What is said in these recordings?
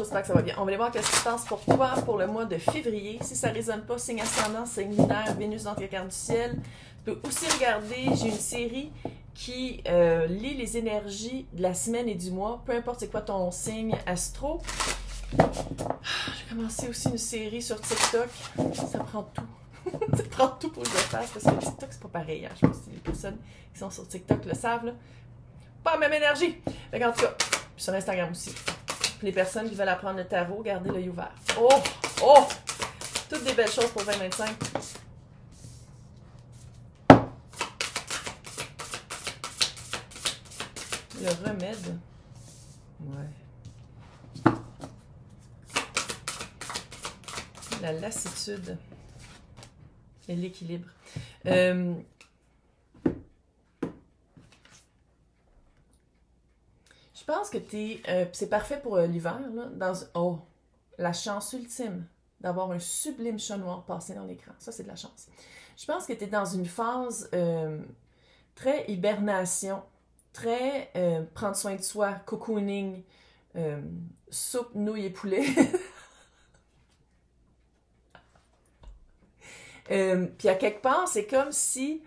j'espère que ça va bien. On va aller voir qu'est-ce qui se passe pour toi pour le mois de février. Si ça ne résonne pas, signe ascendant, signe lunaire, Vénus dans le Capricorne du ciel. Tu peux aussi regarder, j'ai une série qui lit les énergies de la semaine et du mois, peu importe c'est quoi ton signe astro. J'ai commencé aussi une série sur TikTok. Ça prend tout. Ça prend tout pour que je le fasse parce que TikTok, c'est pas pareil. Hein. Je pense que les personnes qui sont sur TikTok le savent. Là. Pas la même énergie. Fait en tout cas, puis sur Instagram aussi. Puis les personnes qui veulent apprendre le tarot, gardez l'œil ouvert. Oh! Oh! Toutes des belles choses pour 2025. Le remède. Ouais. La lassitude. Et l'équilibre. Je pense que c'est parfait pour l'hiver, là. La chance ultime d'avoir un sublime chat noir passé dans l'écran. Ça, c'est de la chance. Je pense que tu es dans une phase très hibernation, très prendre soin de soi, cocooning, soupe, nouilles et poulet. Puis à quelque part, c'est comme si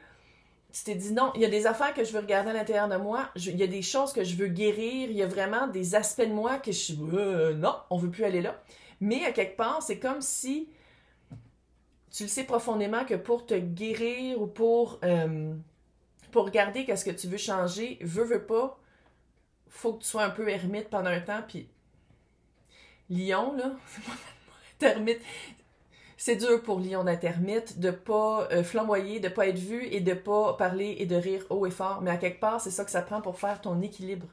tu t'es dit non, il y a des affaires que je veux regarder à l'intérieur de moi, il y a des choses que je veux guérir, il y a vraiment des aspects de moi que je suis non, on veut plus aller là. Mais à quelque part, c'est comme si tu le sais profondément que pour te guérir ou pour regarder qu'est-ce que tu veux changer, veux pas, faut que tu sois un peu ermite pendant un temps. Puis Lion, là, c'est pas ermite. C'est dur pour Lion d'être ermite, de pas flamboyer, de pas être vu et de pas parler et de rire haut et fort. Mais à quelque part, c'est ça que ça prend pour faire ton équilibre.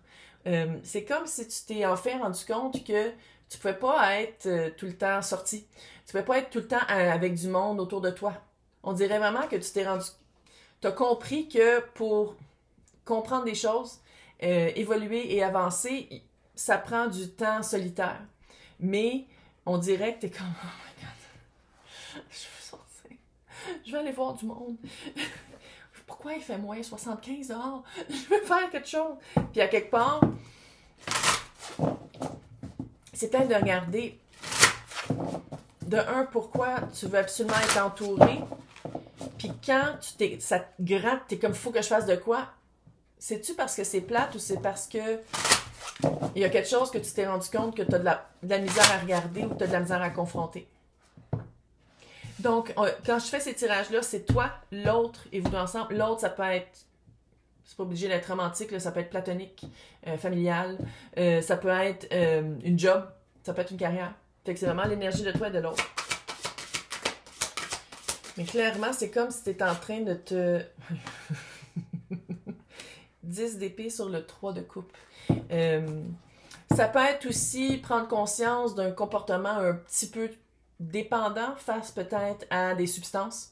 C'est comme si tu t'es en fait rendu compte que tu pouvais pas être tout le temps sorti. Tu pouvais pas être tout le temps avec du monde autour de toi. On dirait vraiment que tu t'as compris que pour comprendre des choses, évoluer et avancer, ça prend du temps solitaire. Mais on dirait que t'es comme... Je veux sortir. Je vais aller voir du monde. Pourquoi il fait moins 75 dehors? Je veux faire quelque chose. Puis à quelque part, c'est peut-être de regarder de un, pourquoi tu veux absolument être entouré. Puis quand ça te gratte, t'es comme, faut que je fasse de quoi? C'est-tu parce que c'est plate ou c'est parce que il y a quelque chose que tu t'es rendu compte que tu as de la misère à regarder ou tu as de la misère à confronter? Donc, quand je fais ces tirages-là, c'est toi, l'autre, et vous deux ensemble. L'autre, ça peut être, c'est pas obligé d'être romantique, là, ça peut être platonique, familial, ça peut être une job, ça peut être une carrière. Fait que c'est vraiment l'énergie de toi et de l'autre. Mais clairement, c'est comme si tu étais en train de te... 10 d'épée sur le 3 de coupe. Ça peut être aussi prendre conscience d'un comportement un petit peu dépendant face peut-être à des substances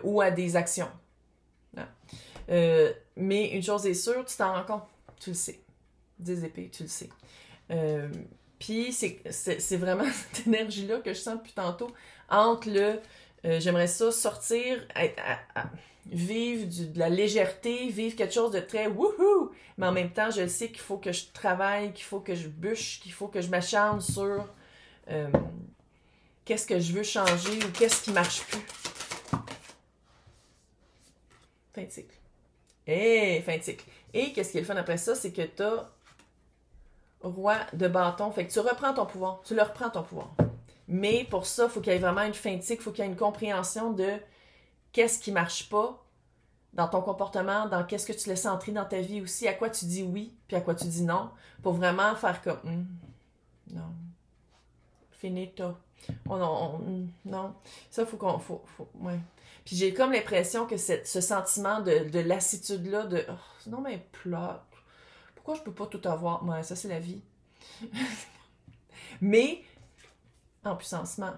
ou à des actions. Mais une chose est sûre, tu t'en rends compte, tu le sais. 10 épées, tu le sais. Puis c'est vraiment cette énergie-là que je sens depuis tantôt entre le j'aimerais ça sortir, vivre de la légèreté, vivre quelque chose de très wouhou, mais en même temps, je sais qu'il faut que je travaille, qu'il faut que je bûche, qu'il faut que je m'acharne sur qu'est-ce que je veux changer ou qu'est-ce qui marche plus. Fin de cycle. Fin de cycle. Et qu'est-ce qui est le fun après ça, c'est que t'as roi de bâton. Fait que tu reprends ton pouvoir. Tu le reprends ton pouvoir. Mais pour ça, il faut qu'il y ait vraiment une fin de cycle, il faut qu'il y ait une compréhension de qu'est-ce qui marche pas dans ton comportement, dans qu'est-ce que tu laisses entrer dans ta vie aussi, à quoi tu dis oui, puis à quoi tu dis non, pour vraiment faire comme non, finito. Oh non, non. Ça, faut ouais. Puis j'ai comme l'impression que ce sentiment de lassitude-là, de non, mais plate. Pourquoi je peux pas tout avoir? Ouais, ça, c'est la vie. Mais, en puissancement,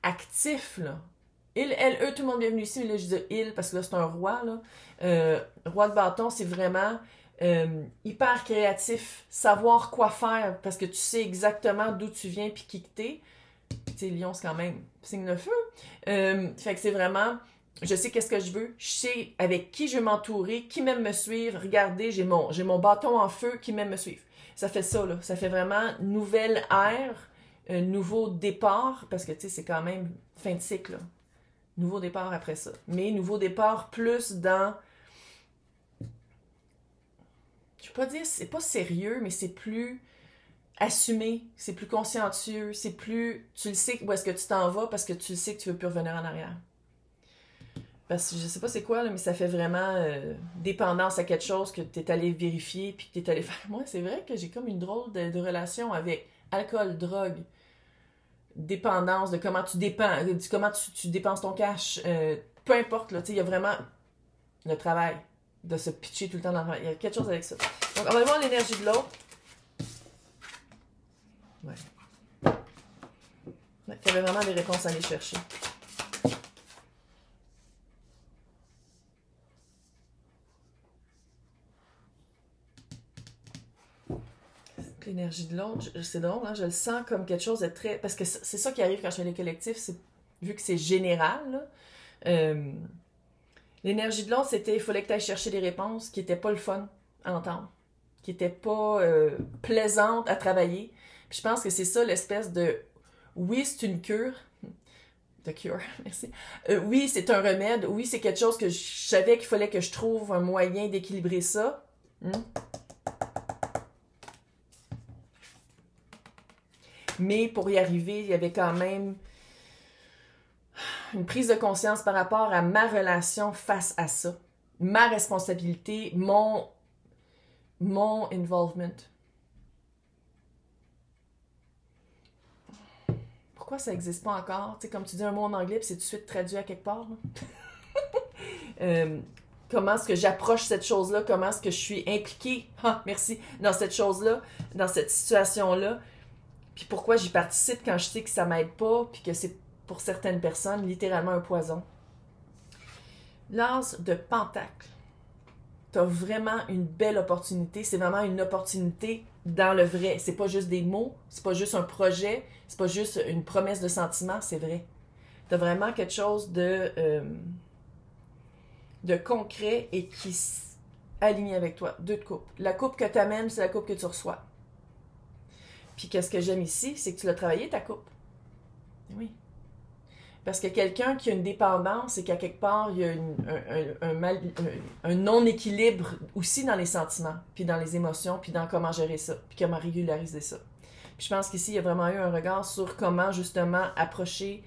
actif, là. Il, elle, eux, tout le monde bienvenue ici, mais là, je dis il, parce que là, c'est un roi, là. Roi de bâton, c'est vraiment hyper créatif, savoir quoi faire, parce que tu sais exactement d'où tu viens puis qui que t'es. Tu sais, Lion, c'est quand même signe de feu. Fait que c'est vraiment Je sais qu'est-ce que je veux. Je sais avec qui je veux m'entourer, qui m'aime me suivre. Regardez, j'ai mon bâton en feu qui m'aime me suivre. Ça fait ça, là. Ça fait vraiment nouvelle ère, un nouveau départ, parce que, tu sais, c'est quand même fin de cycle, là. Nouveau départ après ça. Mais nouveau départ plus dans... Je vais pas dire, c'est pas sérieux, mais c'est plus assumé, c'est plus consciencieux, c'est plus... Tu le sais où est-ce que tu t'en vas parce que tu le sais que tu veux plus revenir en arrière. Parce que je sais pas c'est quoi, là, mais ça fait vraiment dépendance à quelque chose que tu es allé vérifier puis que tu es allé faire. Moi, c'est vrai que j'ai comme une drôle de relation avec alcool, drogue, dépendance, de comment tu dépenses, de comment tu dépenses ton cash. Peu importe, là, tu sais, il y a vraiment le travail de se pitcher tout le temps dans le... Il y a quelque chose avec ça. Donc, on va voir l'énergie de l'autre. Ouais. Ouais, il y avait vraiment des réponses à aller chercher. L'énergie de l'autre, c'est drôle, hein? Je le sens comme quelque chose de très... Parce que c'est ça qui arrive quand je fais les collectifs, vu que c'est général, là, l'énergie de l'autre, c'était il fallait que tu ailles chercher des réponses qui n'étaient pas le fun à entendre, qui n'étaient pas plaisantes à travailler. Puis je pense que c'est ça l'espèce de... Oui, c'est une cure. The cure, merci. Oui, c'est un remède. Oui, c'est quelque chose que je savais qu'il fallait que je trouve un moyen d'équilibrer ça. Mais pour y arriver, il y avait quand même une prise de conscience par rapport à ma relation face à ça. Ma responsabilité, mon involvement. Pourquoi ça n'existe pas encore? Tu sais, comme tu dis un mot en anglais, puis c'est tout de suite traduit à quelque part. Comment est-ce que j'approche cette chose-là? Comment est-ce que je suis impliquée, merci, dans cette chose-là, dans cette situation-là? Puis pourquoi j'y participe quand je sais que ça m'aide pas, puis que c'est pour certaines personnes littéralement un poison. L'as de Pentacle. T'as vraiment une belle opportunité. C'est vraiment une opportunité dans le vrai. C'est pas juste des mots, c'est pas juste un projet, c'est pas juste une promesse de sentiment, c'est vrai. T'as vraiment quelque chose de concret et qui s'aligne avec toi. 2 de coupe. La coupe que t'amènes, c'est la coupe que tu reçois. Puis qu'est-ce que j'aime ici, c'est que tu l'as travaillé, ta coupe. Oui. Parce que quelqu'un qui a une dépendance, c'est qu'à quelque part, il y a un non-équilibre aussi dans les sentiments, puis dans les émotions, puis dans comment gérer ça, puis comment régulariser ça. Puis je pense qu'ici, il y a vraiment eu un regard sur comment, justement, approcher...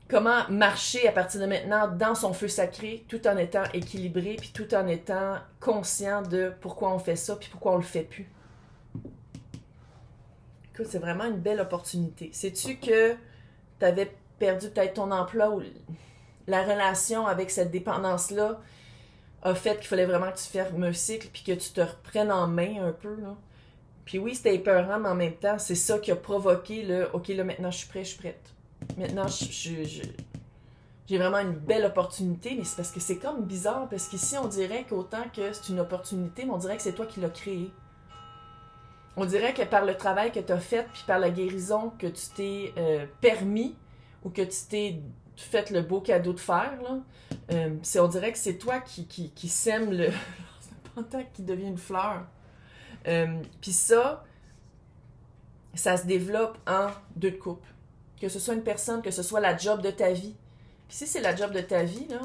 comment marcher à partir de maintenant dans son feu sacré, tout en étant équilibré, puis tout en étant conscient de pourquoi on fait ça, puis pourquoi on le fait plus. Écoute, c'est vraiment une belle opportunité. Sais-tu que tu avais perdu peut-être ton emploi ou la relation avec cette dépendance-là a fait qu'il fallait vraiment que tu fermes un cycle puis que tu te reprennes en main un peu, là. Puis oui, c'était épeurant, mais en même temps, c'est ça qui a provoqué le « OK, là, maintenant, je suis prêt, je suis prête. Maintenant, j'ai vraiment une belle opportunité, mais c'est parce que c'est comme bizarre, parce qu'ici, on dirait qu'autant que c'est une opportunité, mais on dirait que c'est toi qui l'as créée. On dirait que par le travail que tu as fait, puis par la guérison que tu t'es permis, ou que tu t'es fait le beau cadeau de faire, là, on dirait que c'est toi qui sème le pentacle qui devient une fleur. Puis ça se développe en 2 de coupe. Que ce soit une personne, que ce soit la job de ta vie. Puis si c'est la job de ta vie, là,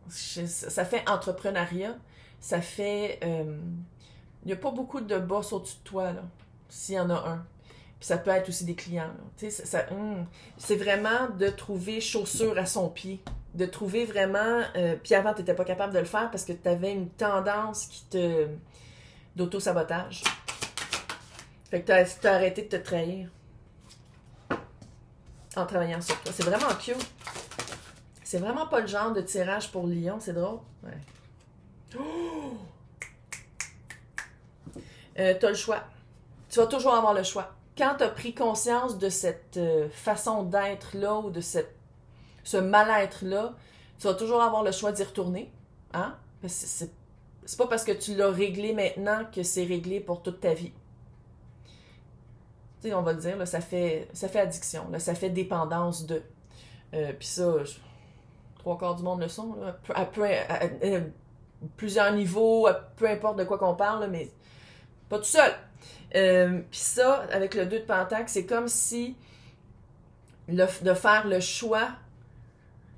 ça fait entrepreneuriat, ça fait... Il n'y a pas beaucoup de boss au-dessus de toi, là, s'il y en a un. Puis ça peut être aussi des clients. C'est vraiment de trouver chaussure à son pied. De trouver vraiment... puis avant, tu n'étais pas capable de le faire parce que tu avais une tendance d'auto-sabotage. Fait que tu as arrêté de te trahir en travaillant sur toi. C'est vraiment cute. C'est vraiment pas le genre de tirage pour Lion. C'est drôle. Ouais. Oh! Tu as le choix. Tu vas toujours avoir le choix. Quand tu as pris conscience de cette façon d'être-là ou de ce mal-être-là, tu vas toujours avoir le choix d'y retourner. Hein? C'est pas parce que tu l'as réglé maintenant que c'est réglé pour toute ta vie. Tu sais, on va le dire, là, ça fait addiction, là, ça fait dépendance de. Puis ça, trois quarts du monde le sont, là, à plusieurs niveaux, peu importe de quoi qu'on parle, là, mais pas tout seul. Puis ça, avec le 2 de Pentacle, c'est comme si de faire le choix.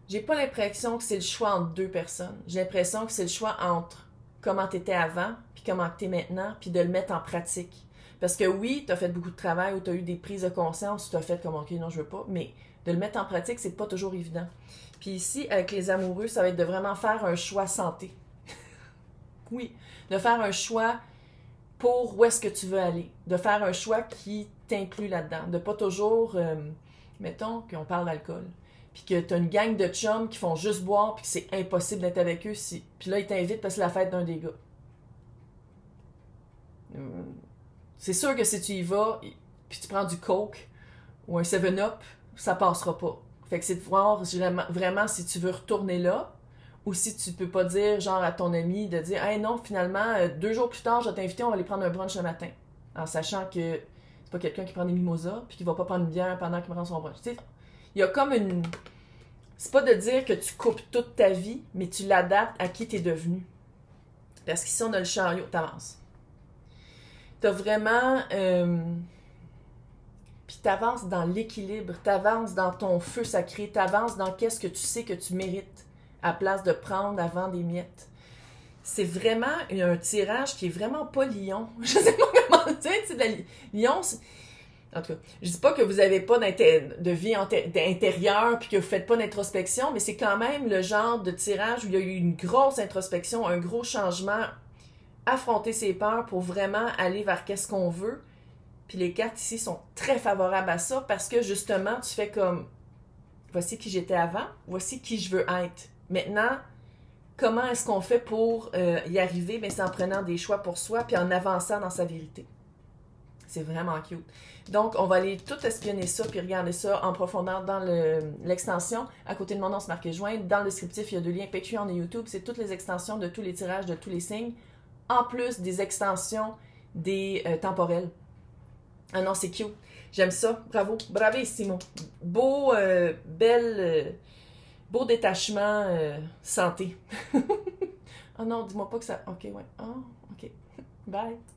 J'ai pas l'impression que c'est le choix entre deux personnes. J'ai l'impression que c'est le choix entre comment t'étais avant, puis comment t'es maintenant, puis de le mettre en pratique. Parce que oui, t'as fait beaucoup de travail, ou t'as eu des prises de conscience, ou t'as fait comme, ok, non, je veux pas, mais de le mettre en pratique, c'est pas toujours évident. Puis ici, avec les amoureux, ça va être de vraiment faire un choix santé. Oui, de faire un choix pour où est-ce que tu veux aller. De faire un choix qui t'inclut là-dedans. De pas toujours, mettons qu'on parle d'alcool, puis que t'as une gang de chums qui font juste boire, puis que c'est impossible d'être avec eux. Puis là, ils t'invitent parce que c'est la fête d'un des gars. C'est sûr que si tu y vas, puis tu prends du Coke ou un 7-Up, ça passera pas. Fait que c'est de voir vraiment si tu veux retourner là, ou si tu peux pas dire, genre, à ton ami, de dire, hey non, finalement, 2 jours plus tard, je vais t'inviter, on va aller prendre un brunch le matin. En sachant que c'est pas quelqu'un qui prend des mimosas, puis qui va pas prendre une bière pendant qu'il prend son brunch. Tu sais, il y a comme une. C'est pas de dire que tu coupes toute ta vie, mais tu l'adaptes à qui t'es devenu. Parce qu'ici, on a le chariot, t'avances. T'as vraiment. Puis t'avances dans l'équilibre, t'avances dans ton feu sacré, t'avances dans qu'est-ce que tu sais que tu mérites, à place de prendre avant des miettes. C'est vraiment un tirage qui est vraiment pas lion. Je sais pas comment dire, c'est de la lion. En tout cas, je dis pas que vous avez pas de vie intérieure puis que vous faites pas d'introspection, mais c'est quand même le genre de tirage où il y a eu une grosse introspection, un gros changement, affronter ses peurs pour vraiment aller vers qu'est-ce qu'on veut. Puis les cartes ici sont très favorables à ça parce que justement, tu fais comme voici qui j'étais avant, voici qui je veux être. Maintenant, comment est-ce qu'on fait pour y arriver? Bien, c'est en prenant des choix pour soi puis en avançant dans sa vérité. C'est vraiment cute. Donc, on va aller tout espionner ça puis regarder ça en profondeur dans l'extension. À côté de mon nom, c'est marqué joindre. Dans le descriptif, il y a 2 liens Patreon et YouTube. C'est toutes les extensions de tous les tirages de tous les signes, en plus des extensions des temporels. Ah non, c'est cute. J'aime ça. Bravo. Bravissimo. Beau, beau détachement santé. Oh non, dis-moi pas que ça... Ok, ouais. Oh, ok. Bye.